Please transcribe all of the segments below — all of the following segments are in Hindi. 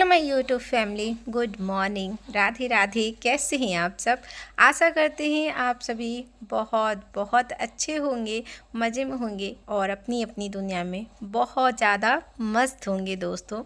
Hello my YouTube family, good morning, Radhe Radhe. कैसे हैं आप सब? आशा करते हैं आप सभी बहुत बहुत अच्छे होंगे, मज़े में होंगे और अपनी अपनी दुनिया में बहुत ज़्यादा मस्त होंगे। दोस्तों,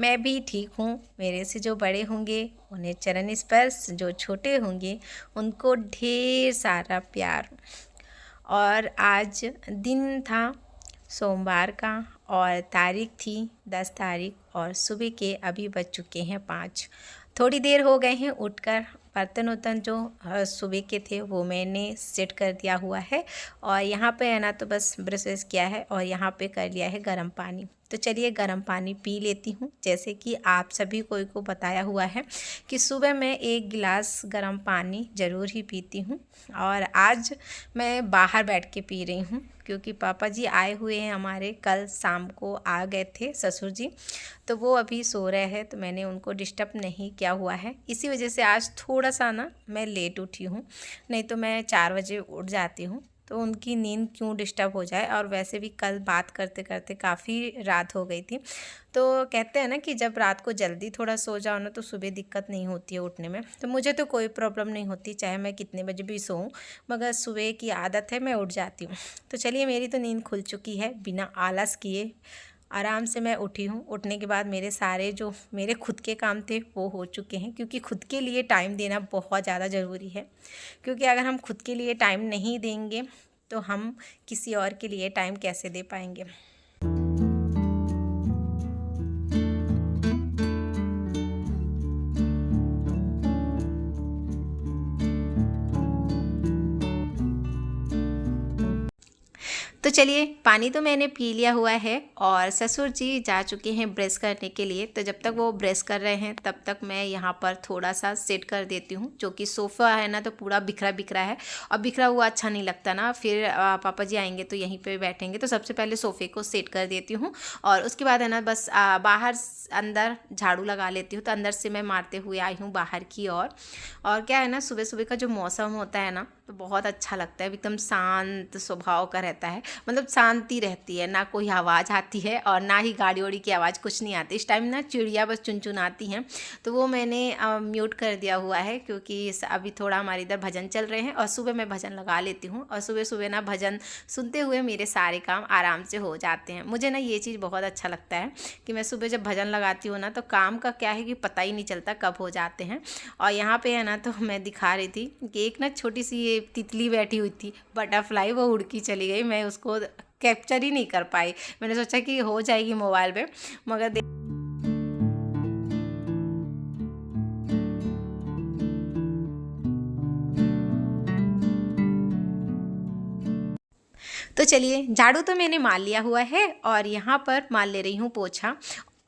मैं भी ठीक हूँ। मेरे से जो बड़े होंगे उन्हें चरण स्पर्श, जो छोटे होंगे उनको ढेर सारा प्यार। और आज दिन था सोमवार का और तारीख थी 10 तारीख और सुबह के अभी बज चुके हैं 5। थोड़ी देर हो गए हैं उठकर। बर्तन वर्तन जो सुबह के थे वो मैंने सेट कर दिया हुआ है और यहाँ पे है ना तो बस ब्रश व्रश किया है और यहाँ पे कर लिया है गर्म पानी। तो चलिए गर्म पानी पी लेती हूँ। जैसे कि आप सभी को बताया हुआ है कि सुबह मैं 1 गिलास गर्म पानी ज़रूर ही पीती हूँ और आज मैं बाहर बैठ के पी रही हूँ क्योंकि पापा जी आए हुए हैं हमारे। कल शाम को आ गए थे ससुर जी, तो वो अभी सो रहे हैं तो मैंने उनको डिस्टर्ब नहीं किया हुआ है। इसी वजह से आज थोड़ा सा ना मैं लेट उठी हूँ, नहीं तो मैं 4 बजे उठ जाती हूँ। तो उनकी नींद क्यों डिस्टर्ब हो जाए। और वैसे भी कल बात करते करते काफ़ी रात हो गई थी। तो कहते हैं ना कि जब रात को जल्दी थोड़ा सो जाओ ना तो सुबह दिक्कत नहीं होती है उठने में। तो मुझे तो कोई प्रॉब्लम नहीं होती, चाहे मैं कितने बजे भी सोऊं, मगर सुबह की आदत है, मैं उठ जाती हूँ। तो चलिए मेरी तो नींद खुल चुकी है, बिना आलस किए आराम से मैं उठी हूँ। उठने के बाद मेरे सारे जो मेरे खुद के काम थे वो हो चुके हैं, क्योंकि खुद के लिए टाइम देना बहुत ज़्यादा ज़रूरी है। क्योंकि अगर हम खुद के लिए टाइम नहीं देंगे तो हम किसी और के लिए टाइम कैसे दे पाएंगे। तो चलिए पानी तो मैंने पी लिया हुआ है और ससुर जी जा चुके हैं ब्रश करने के लिए। तो जब तक वो ब्रश कर रहे हैं तब तक मैं यहाँ पर थोड़ा सा सेट कर देती हूँ। जो कि सोफ़ा है ना तो पूरा बिखरा बिखरा है और बिखरा हुआ अच्छा नहीं लगता ना। फिर पापा जी आएंगे तो यहीं पे बैठेंगे, तो सबसे पहले सोफ़े को सेट कर देती हूँ और उसके बाद है ना बस बाहर अंदर झाड़ू लगा लेती हूँ। तो अंदर से मैं मारते हुए आई हूँ बाहर की ओर। और क्या है ना, सुबह सुबह का जो मौसम होता है ना तो बहुत अच्छा लगता है, एकदम शांत स्वभाव का रहता है। मतलब शांति रहती है, ना कोई आवाज़ आती है और ना ही गाड़ी वाड़ी की आवाज़, कुछ नहीं आती। इस टाइम ना चिड़िया बस चुनचुनाती हैं, तो वो मैंने म्यूट कर दिया हुआ है क्योंकि अभी थोड़ा हमारे इधर भजन चल रहे हैं और सुबह मैं भजन लगा लेती हूँ और सुबह सुबह ना भजन सुनते हुए मेरे सारे काम आराम से हो जाते हैं। मुझे ना ये चीज़ बहुत अच्छा लगता है कि मैं सुबह जब भजन लगाती हूँ ना तो काम का क्या है कि पता ही नहीं चलता कब हो जाते हैं। और यहाँ पे है ना तो मैं दिखा रही थी कि एक ना छोटी सी ये तितली बैठी हुई थी, बटरफ्लाई, वो उड़ के चली गई। मैं उसको कैप्चर ही नहीं कर पाई। मैंने सोचा कि हो जाएगी मोबाइल पे, मगर तो चलिए झाड़ू तो मैंने मार लिया हुआ है और यहाँ पर मार ले रही हूँ पोछा।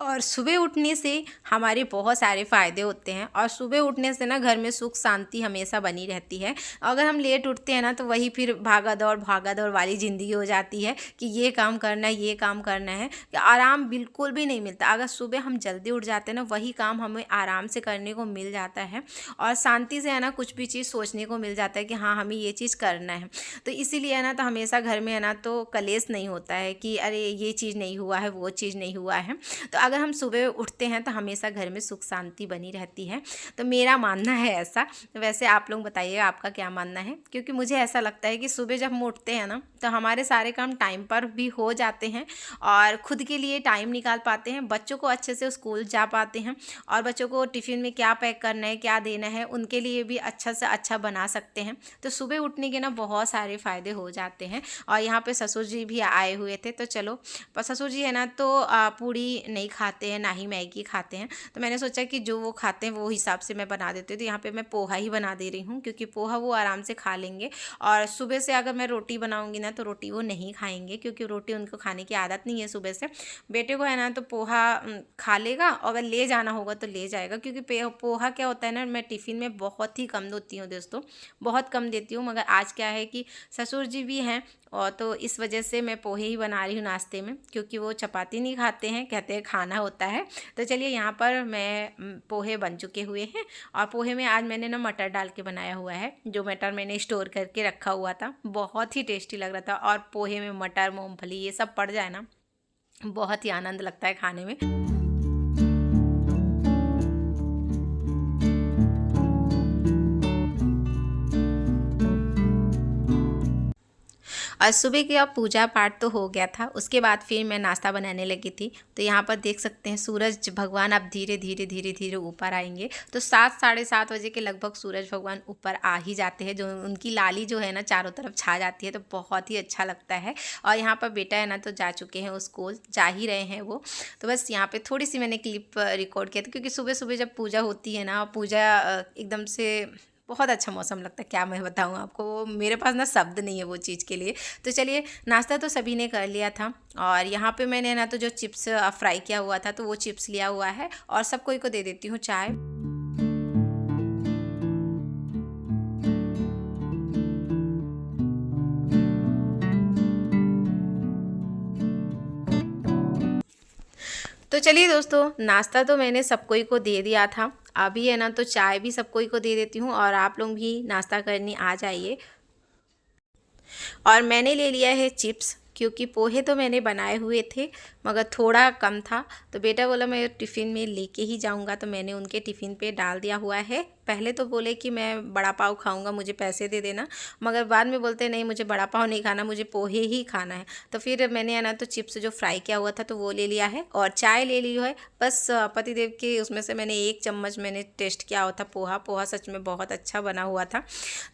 और सुबह उठने से हमारे बहुत सारे फ़ायदे होते हैं और सुबह उठने से ना घर में सुख शांति हमेशा बनी रहती है। अगर हम लेट उठते हैं ना तो वही फिर भागा दौड़ वाली ज़िंदगी हो जाती है कि ये काम करना है, ये काम करना है, आराम बिल्कुल भी नहीं मिलता। अगर सुबह हम जल्दी उठ जाते हैं ना वही काम हमें आराम से करने को मिल जाता है और शांति से है ना कुछ भी चीज़ सोचने को मिल जाता है कि हाँ हमें ये चीज़ करना है। तो इसीलिए है ना तो हमेशा घर में है ना तो कलेश नहीं होता है कि अरे ये चीज़ नहीं हुआ है, वो चीज़ नहीं हुआ है। तो अगर हम सुबह उठते हैं तो हमेशा घर में सुख शांति बनी रहती है। तो मेरा मानना है ऐसा। वैसे आप लोग बताइए आपका क्या मानना है, क्योंकि मुझे ऐसा लगता है कि सुबह जब हम उठते हैं ना तो हमारे सारे काम टाइम पर भी हो जाते हैं और खुद के लिए टाइम निकाल पाते हैं, बच्चों को अच्छे से स्कूल जा पाते हैं और बच्चों को टिफ़िन में क्या पैक करना है, क्या देना है, उनके लिए भी अच्छा से अच्छा बना सकते हैं। तो सुबह उठने के ना बहुत सारे फ़ायदे हो जाते हैं। और यहाँ पे ससुर जी भी आए हुए थे, तो चलो, पर ससुर जी है ना तो पूड़ी नहीं खाते हैं, ना ही मैगी खाते हैं। तो मैंने सोचा कि जो वो खाते हैं वो हिसाब से मैं बना देती हूँ। तो यहाँ पे मैं पोहा ही बना दे रही हूँ क्योंकि पोहा वो आराम से खा लेंगे। और सुबह से अगर मैं रोटी बनाऊँगी ना तो रोटी वो नहीं खाएंगे क्योंकि रोटी उनको खाने की आदत नहीं है सुबह से। बेटे को है ना तो पोहा खा लेगा और अगर ले जाना होगा तो ले जाएगा, क्योंकि पोहा क्या होता है ना, मैं टिफ़िन में बहुत ही कम देती हूँ दोस्तों, बहुत कम देती हूँ। मगर आज क्या है कि ससुर जी भी हैं और तो इस वजह से मैं पोहे ही बना रही हूँ नाश्ते में, क्योंकि वो चपाती नहीं खाते हैं, कहते हैं खाना होता है। तो चलिए यहाँ पर मैं पोहे बन चुके हुए हैं और पोहे में आज मैंने ना मटर डाल के बनाया हुआ है। जो मटर मैंने स्टोर करके रखा हुआ था, बहुत ही टेस्टी लग रहा था। और पोहे में मटर, मूंगफली ये सब पड़ जाए ना बहुत ही आनंद लगता है खाने में। और सुबह की अब पूजा पाठ तो हो गया था, उसके बाद फिर मैं नाश्ता बनाने लगी थी। तो यहाँ पर देख सकते हैं सूरज भगवान अब धीरे धीरे ऊपर आएंगे। तो 7 साढ़े 7 बजे के लगभग सूरज भगवान ऊपर आ ही जाते हैं, जो उनकी लाली जो है ना चारों तरफ छा जाती है, तो बहुत ही अच्छा लगता है। और यहाँ पर बेटा है ना तो जा चुके हैं, स्कूल जा ही रहे हैं वो। तो बस यहाँ पे थोड़ी सी मैंने क्लिप रिकॉर्ड किया था, क्योंकि सुबह सुबह जब पूजा होती है ना, पूजा एकदम से बहुत अच्छा मौसम लगता है, क्या मैं बताऊँ आपको, वो मेरे पास ना शब्द नहीं है वो चीज़ के लिए। तो चलिए, नाश्ता तो सभी ने कर लिया था और यहाँ पे मैंने ना तो जो चिप्स फ्राई किया हुआ था तो वो चिप्स लिया हुआ है और सब कोई को दे देती हूँ चाय। तो चलिए दोस्तों, नाश्ता तो मैंने सब कोई को दे दिया था, अभी है ना तो चाय भी सब कोई को दे देती हूँ और आप लोग भी नाश्ता करने आ जाइए। और मैंने ले लिया है चिप्स, क्योंकि पोहे तो मैंने बनाए हुए थे मगर थोड़ा कम था, तो बेटा बोला मैं टिफ़िन में लेके ही जाऊंगा, तो मैंने उनके टिफ़िन पे डाल दिया हुआ है। पहले तो बोले कि मैं बड़ा पाव खाऊंगा, मुझे पैसे दे देना, मगर बाद में बोलते नहीं मुझे बड़ा पाव नहीं खाना, मुझे पोहे ही खाना है। तो फिर मैंने है ना तो चिप्स जो फ्राई किया हुआ था तो वो ले लिया है और चाय ले ली है। बस पतिदेव के उसमें से मैंने 1 चम्मच मैंने टेस्ट किया हुआ था पोहा सच में बहुत अच्छा बना हुआ था।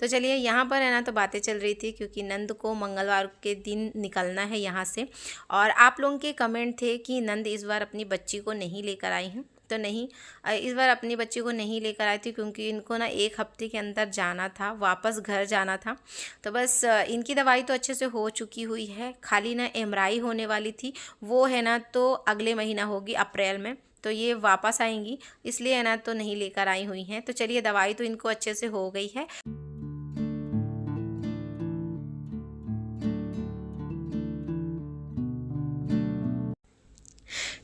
तो चलिए, यहाँ पर है ना तो बातें चल रही थी, क्योंकि नंद को मंगलवार के दिन निकलना है यहाँ से। और आप लोगों के कमेंट थे कि नंद इस बार अपनी बच्ची को नहीं लेकर आई हैं, तो नहीं, इस बार अपनी बच्ची को नहीं लेकर आई थी, क्योंकि इनको ना 1 हफ्ते के अंदर जाना था, वापस घर जाना था। तो बस इनकी दवाई तो अच्छे से हो चुकी हुई है, खाली ना एमआरआई होने वाली थी, वो है ना तो अगले महीना होगी अप्रैल में, तो ये वापस आएंगी, इसलिए है ना तो नहीं लेकर आई हुई हैं। तो चलिए, दवाई तो इनको अच्छे से हो गई है।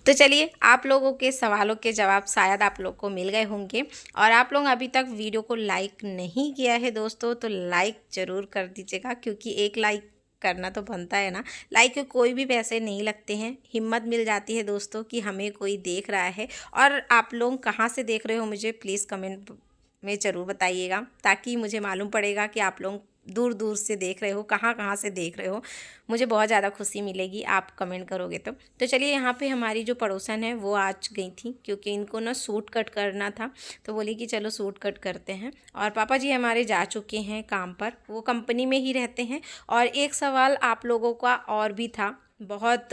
तो चलिए, आप लोगों के सवालों के जवाब शायद आप लोग को मिल गए होंगे। और आप लोग अभी तक वीडियो को लाइक नहीं किया है दोस्तों, तो लाइक ज़रूर कर दीजिएगा, क्योंकि 1 लाइक करना तो बनता है ना। लाइक के कोई भी पैसे नहीं लगते हैं, हिम्मत मिल जाती है दोस्तों कि हमें कोई देख रहा है। और आप लोग कहाँ से देख रहे हो मुझे प्लीज़ कमेंट में ज़रूर बताइएगा, ताकि मुझे मालूम पड़ेगा कि आप लोग दूर दूर से देख रहे हो, कहाँ कहाँ से देख रहे हो। मुझे बहुत ज़्यादा खुशी मिलेगी आप कमेंट करोगे तो चलिए, यहाँ पे हमारी जो पड़ोसन है वो आज गई थी, क्योंकि इनको ना सूट कट करना था, तो बोली कि चलो सूट कट करते हैं। और पापा जी हमारे जा चुके हैं काम पर, वो कंपनी में ही रहते हैं। और एक सवाल आप लोगों का और भी था, बहुत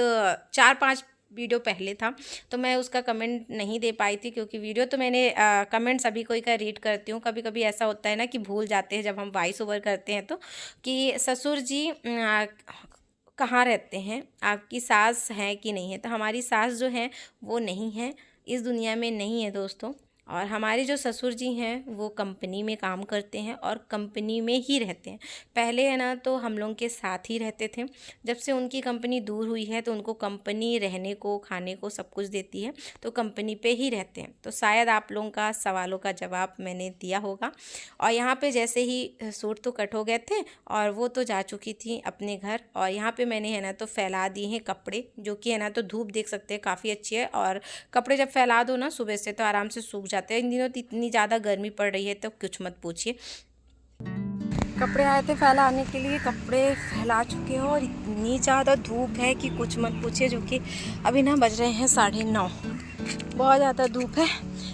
4-5 वीडियो पहले था, तो मैं उसका कमेंट नहीं दे पाई थी, क्योंकि वीडियो तो मैंने कमेंट सभी कोई का रीड करती हूँ। कभी कभी ऐसा होता है ना कि भूल जाते हैं जब हम वॉइस ओवर करते हैं, तो कि ससुर जी कहाँ रहते हैं, आपकी सास है कि नहीं है। तो हमारी सास जो है वो नहीं है, इस दुनिया में नहीं है दोस्तों। और हमारे जो ससुर जी हैं वो कंपनी में काम करते हैं और कंपनी में ही रहते हैं। पहले है ना तो हम लोग के साथ ही रहते थे, जब से उनकी कंपनी दूर हुई है तो उनको कंपनी रहने को खाने को सब कुछ देती है, तो कंपनी पे ही रहते हैं। तो शायद आप लोगों का सवालों का जवाब मैंने दिया होगा। और यहाँ पे जैसे ही सूट तो कट हो गए थे और वो तो जा चुकी थी अपने घर। और यहाँ पे मैंने है ना तो फैला दिए हैं कपड़े, जो कि है ना तो धूप देख सकते हैं काफ़ी अच्छी है। और कपड़े जब फैला दो ना सुबह से तो आराम से सूख जाते हैं। इन दिनों तो इतनी ज़्यादा गर्मी पड़ रही है तो कुछ मत पूछिए। कपड़े आए थे फैलाने के लिए, कपड़े फैला चुके हो और इतनी ज़्यादा धूप है कि कुछ मत पूछिए, जो कि अभी ना बज रहे हैं 9:30, बहुत ज़्यादा धूप है।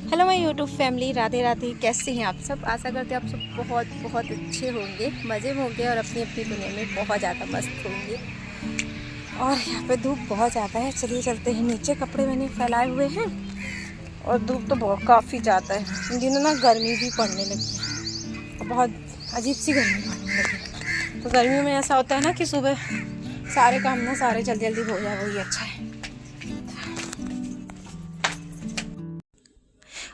Hello my YouTube family, Radhe Radhe, कैसे हैं आप सब। आशा करते हैं आप सब बहुत बहुत अच्छे होंगे, मज़े में होंगे और अपनी अपनी दुनिया में बहुत ज़्यादा मस्त होंगे। और यहाँ पे धूप बहुत ज़्यादा है, चलिए चलते हैं नीचे। कपड़े मैंने फैलाए हुए हैं और धूप तो बहुत काफ़ी ज़्यादा है। इन दिनों ना गर्मी भी पड़ने लगी है, बहुत अजीब सी गर्मी पड़ने लगी। तो गर्मी में ऐसा होता है ना कि सुबह सारे काम ना सारे जल्दी जल्दी हो जाए, वही अच्छा है।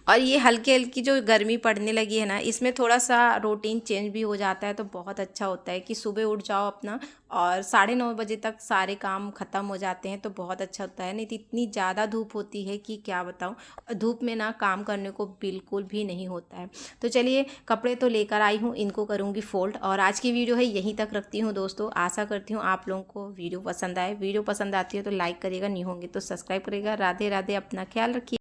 और ये हल्की हल्की जो गर्मी पड़ने लगी है ना, इसमें थोड़ा सा रूटीन चेंज भी हो जाता है, तो बहुत अच्छा होता है कि सुबह उठ जाओ अपना और 9:30 बजे तक सारे काम ख़त्म हो जाते हैं, तो बहुत अच्छा होता है। नहीं तो इतनी ज़्यादा धूप होती है कि क्या बताऊँ, धूप में ना काम करने को बिल्कुल भी नहीं होता है। तो चलिए, कपड़े तो लेकर आई हूँ, इनको करूँगी फोल्ड। और आज की वीडियो है यहीं तक रखती हूँ दोस्तों। आशा करती हूँ आप लोगों को वीडियो पसंद आए। वीडियो पसंद आती है तो लाइक करिएगा, नहीं होंगे तो सब्सक्राइब करिएगा। राधे राधे, अपना ख्याल रखिए।